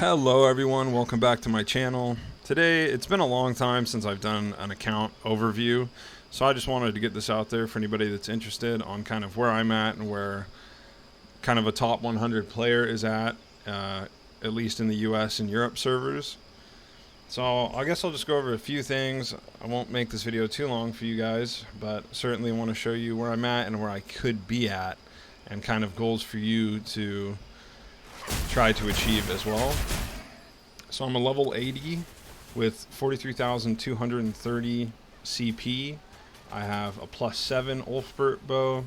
Hello everyone, welcome back to my channel. Today, it's been a long time since I've done an account overview, so I just wanted to get this out there for anybody that's interested on kind of where I'm at and where kind of a top 100 player is at least in the US and Europe servers. So I guess I'll just go over a few things. I won't make this video too long for you guys, but certainly want to show you where I'm at and where I could be at, and kind of goals for you to try to achieve as well. So I'm a level 80 with 43,230 CP. I have a +7 Ulfbert bow.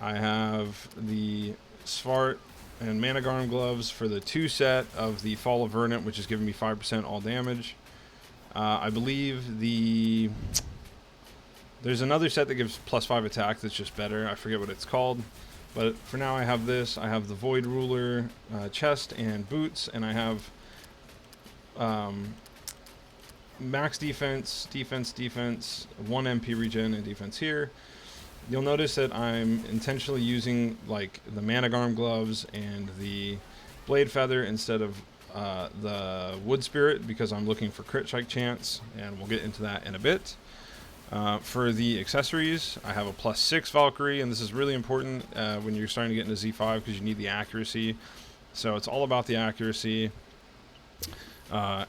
I have the Svart and Managarm gloves for the 2 set of the Fall of Verdant, which is giving me 5% all damage. I believe there's another set that gives +5 attack that's just better. I forget what it's called. But for now I have this. I have the Void Ruler chest and boots, and I have max defense, 1 MP regen, and defense here. You'll notice that I'm intentionally using like the Managarm gloves and the Blade Feather instead of the Wood Spirit, because I'm looking for crit strike chance, and we'll get into that in a bit. For the accessories, I have a +6 Valkyrie, and this is really important when you're starting to get into Z5 because you need the accuracy. So it's all about the accuracy. I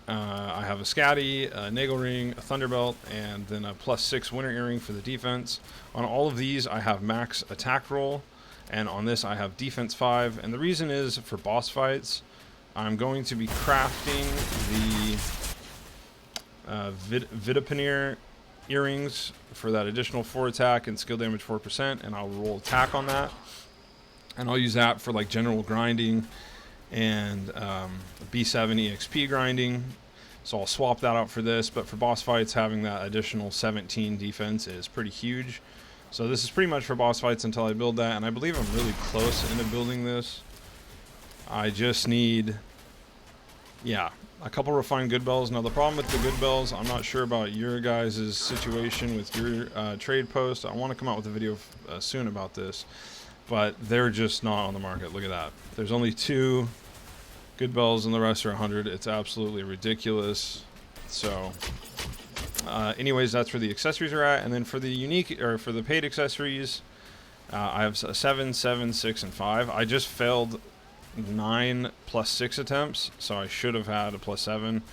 have a Scatty, a Nagel Ring, a Thunderbelt, and then a +6 Winter Earring for the defense. On all of these, I have max attack roll, and on this, I have defense 5. And the reason is for boss fights, I'm going to be crafting the Vitapaneer earrings for that additional 4 attack and skill damage 4%, and I'll roll attack on that, and I'll use that for like general grinding and B7 EXP grinding. So I'll swap that out for this, but for boss fights, having that additional 17 defense is pretty huge. So this is pretty much for boss fights until I build that, and I believe I'm really close into building this. I just need a couple refined good bells. Now the problem with the good bells, I'm not sure about your guys' situation with your trade post. I want to come out with a video soon about this, but they're just not on the market. Look at that. There's only 2 good bells and the rest are 100. It's absolutely ridiculous. So anyways, that's where the accessories are at. And then for the unique, or for the paid accessories, I have a 7, 7, 6, and 5. I just failed 9 +6 attempts, so I should have had a +7.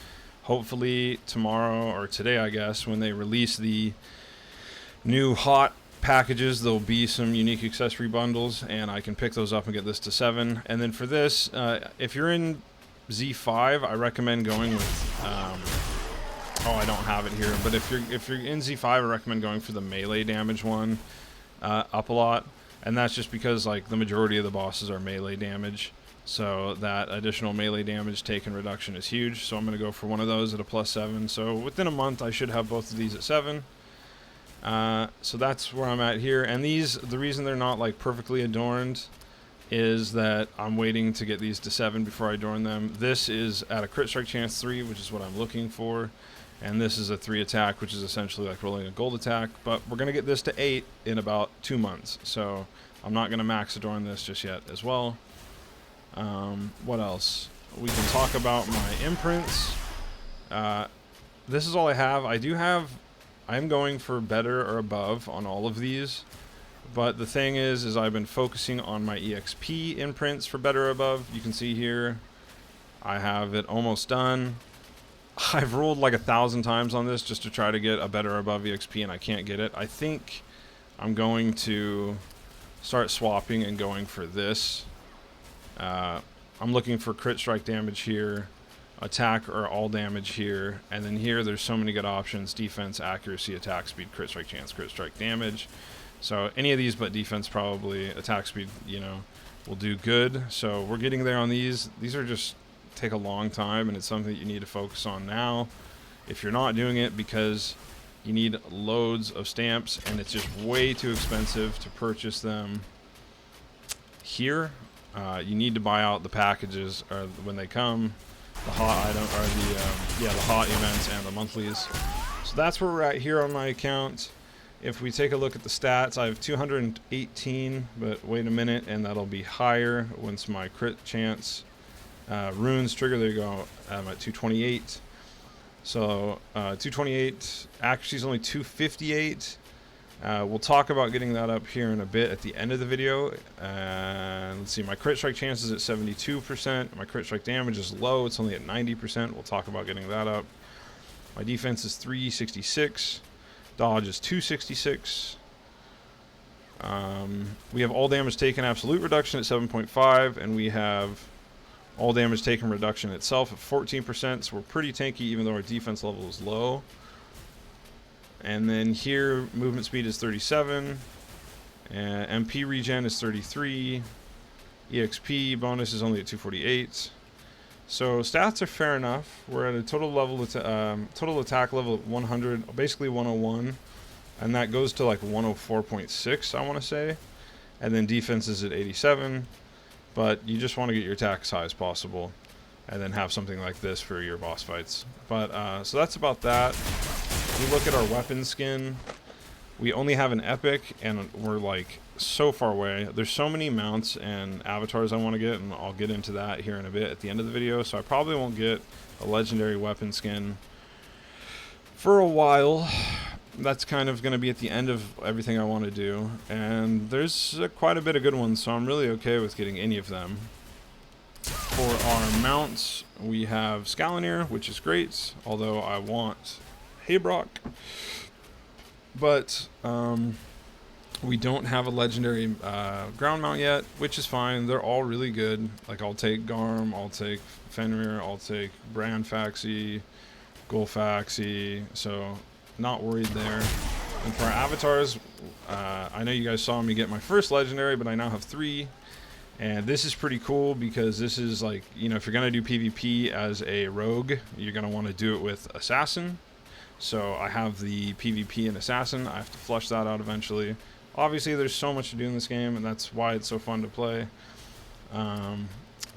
Hopefully tomorrow, or today I guess, when they release the new hot packages, there'll be some unique accessory bundles and I can pick those up and get this to 7. And then for this, if you're in Z5, I recommend going with I don't have it here, but if you're in Z5, I recommend going for the melee damage one up a lot. And that's just because like the majority of the bosses are melee damage. So that additional melee damage taken reduction is huge. So I'm going to go for one of those at a +7. So within a month, I should have both of these at 7. So that's where I'm at here. And these, the reason they're not like perfectly adorned is that I'm waiting to get these to 7 before I adorn them. This is at a crit strike chance 3, which is what I'm looking for. And this is a 3 attack, which is essentially like rolling a gold attack. But we're going to get this to 8 in about 2 months. So I'm not going to max adorn this just yet as well. What else? We can talk about my imprints. This is all I have. I'm going for better or above on all of these. But the thing is I've been focusing on my EXP imprints for better or above. You can see here, I have it almost done. I've rolled like 1,000 times on this just to try to get a better or above EXP, and I can't get it. I think I'm going to start swapping and going for this. I'm looking for crit strike damage here, attack or all damage here, and then here there's so many good options: defense, accuracy, attack speed, crit strike chance, crit strike damage. So any of these but defense, probably attack speed, will do good. So we're getting there on these. These are just take a long time, and it's something that you need to focus on now if you're not doing it, because you need loads of stamps and it's just way too expensive to purchase them here. You need to buy out the packages or when they come, the hot item, or the hot events and the monthlies. So that's where we're at here on my account. If we take a look at the stats, I have 218, but wait a minute, and that'll be higher once my crit chance Runes trigger, there you go. I'm at 228. So 228, accuracy is only 258. We'll talk about getting that up here in a bit at the end of the video. Let's see, my crit strike chance is at 72%. My crit strike damage is low, it's only at 90%. We'll talk about getting that up. My defense is 366. Dodge is 266. We have all damage taken absolute reduction at 7.5, and we have all damage taken reduction itself at 14%, so we're pretty tanky even though our defense level is low. And then here, movement speed is 37, and MP regen is 33, EXP bonus is only at 248. So stats are fair enough. We're at a total attack level of 100, basically 101, and that goes to like 104.6, I want to say. And then defense is at 87. But you just want to get your attack as high as possible and then have something like this for your boss fights. But so that's about that. If we look at our weapon skin, we only have an epic, and we're like so far away. There's so many mounts and avatars I want to get, and I'll get into that here in a bit at the end of the video. So I probably won't get a legendary weapon skin for a while. That's kind of going to be at the end of everything I want to do, and there's quite a bit of good ones, so I'm really okay with getting any of them. For our mounts, we have Scalanier, which is great, although I want Haybrock, but we don't have a legendary ground mount yet, which is fine. They're all really good. Like, I'll take Garm, I'll take Fenrir, I'll take Brandfaxi, Gulfaxi, so not worried there. And for our avatars, I know you guys saw me get my first legendary, but I now have 3. And this is pretty cool because this is like, you know, if you're going to do PvP as a rogue, you're going to want to do it with Assassin. So I have the PvP and Assassin. I have to flush that out eventually. Obviously, there's so much to do in this game, and that's why it's so fun to play. But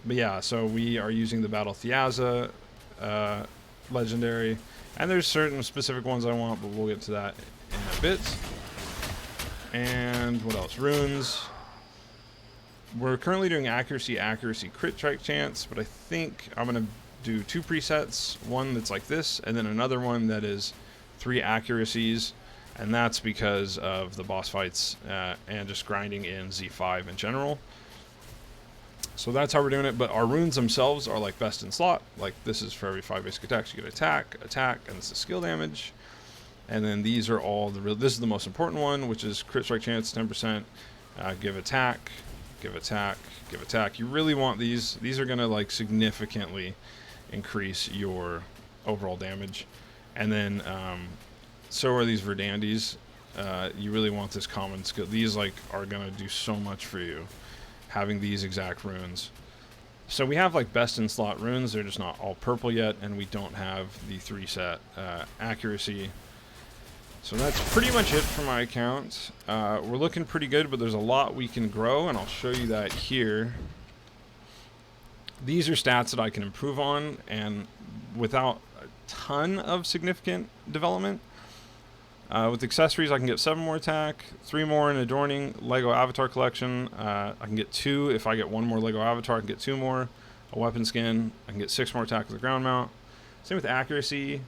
yeah, so we are using the Battle Thiaza legendary. And there's certain specific ones I want, but we'll get to that in a bit. And what else? Runes. We're currently doing accuracy, crit strike chance, but I think I'm going to do 2 presets. One that's like this, and then another one that is 3 accuracies. And that's because of the boss fights and just grinding in Z5 in general. So that's how we're doing it, but our runes themselves are like best in slot. Like, this is for every 5 basic attacks. You get attack, and this is skill damage. And then these are all this is the most important one, which is crit strike chance, 10%. Give attack, give attack, give attack. You really want these. These are gonna like significantly increase your overall damage. And then so are these Verdandis. You really want this common skill. These like are gonna do so much for you, having these exact runes. So we have like best in slot runes, they're just not all purple yet, and we don't have the 3 set accuracy. So that's pretty much it for my account. We're looking pretty good, but there's a lot we can grow, and I'll show you that here. These are stats that I can improve on, and without a ton of significant development. With accessories, I can get 7 more attack, 3 more in adorning, Lego Avatar collection. I can get 2. If I get 1 more Lego Avatar, I can get 2 more. A weapon skin, I can get 6 more attack with the ground mount. Same with accuracy.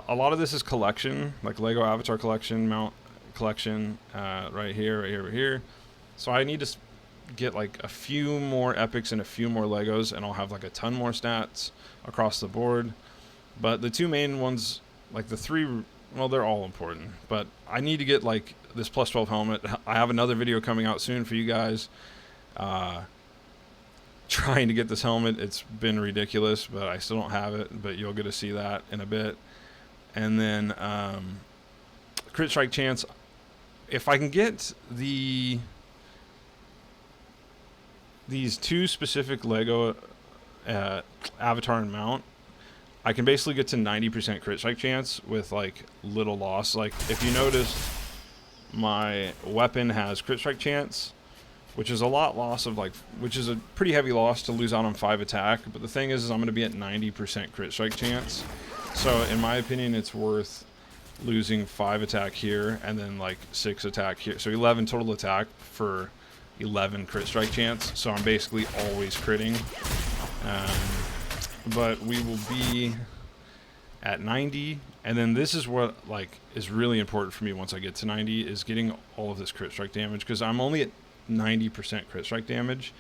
A lot of this is collection, like Lego Avatar collection, mount collection, right here, right here, right here. So I need to get like a few more epics and a few more Legos, and I'll have like a ton more stats across the board. But the 2 main ones, like the 3... well, they're all important, but I need to get like this plus 12 helmet. I have another video coming out soon for you guys trying to get this helmet. It's been ridiculous, but I still don't have it, but you'll get to see that in a bit. And then crit strike chance. If I can get these 2 specific Lego Avatar and mount, I can basically get to 90% crit strike chance with like little loss. Like, if you notice, my weapon has crit strike chance, which is a lot loss of like, which is a pretty heavy loss to lose out on 5 attack. But the thing is I'm going to be at 90% crit strike chance. So in my opinion, it's worth losing 5 attack here and then like 6 attack here. So 11 total attack for 11 crit strike chance. So I'm basically always critting. But we will be at 90, and then this is what like is really important for me once I get to 90 is getting all of this crit strike damage, because I'm only at 90% crit strike damage.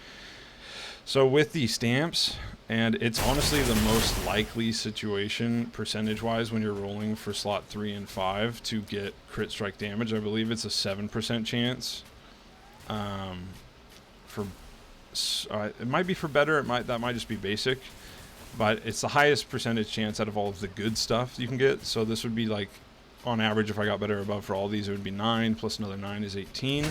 So with these stamps, and it's honestly the most likely situation percentage wise when you're rolling for slot 3 and 5 to get crit strike damage. I believe it's a 7% chance. It might be for better, that might just be basic, but it's the highest percentage chance out of all of the good stuff you can get. So this would be like, on average, if I got better or above for all these, it would be 9 plus another 9 is 18.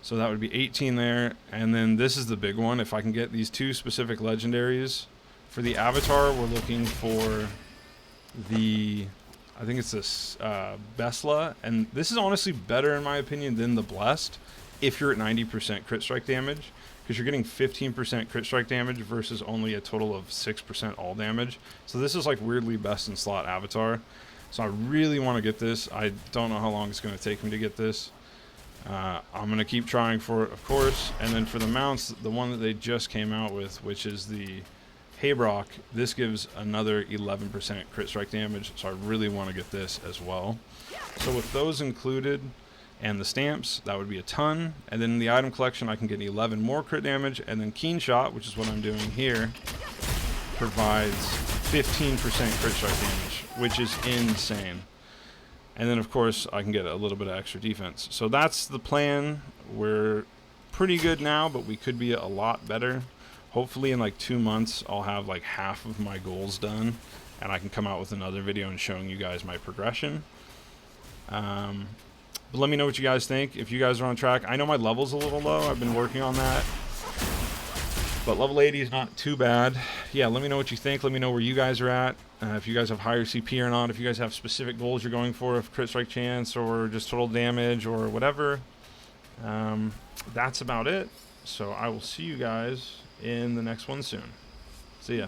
So that would be 18 there. And then this is the big one. If I can get these 2 specific legendaries for the avatar, we're looking for the, I think it's this Besla, and this is honestly better in my opinion than the Blessed if you're at 90% crit strike damage, because you're getting 15% crit strike damage versus only a total of 6% all damage. So this is like weirdly best in slot avatar. So I really want to get this. I don't know how long it's going to take me to get this. I'm going to keep trying for it, of course. And then for the mounts, the one that they just came out with, which is the Haybrock, this gives another 11% crit strike damage. So I really want to get this as well. So with those included, and the stamps, that would be a ton. And then in the item collection, I can get 11 more crit damage. And then Keen Shot, which is what I'm doing here, provides 15% crit strike damage, which is insane. And then, of course, I can get a little bit of extra defense. So that's the plan. We're pretty good now, but we could be a lot better. Hopefully in like 2 months, I'll have like half of my goals done, and I can come out with another video and showing you guys my progression. But let me know what you guys think. If you guys are on track, I know my level's a little low. I've been working on that. But level 80 is not too bad. Yeah, let me know what you think. Let me know where you guys are at. If you guys have higher CP or not. If you guys have specific goals you're going for, if crit strike chance or just total damage or whatever. That's about it. So I will see you guys in the next one soon. See ya.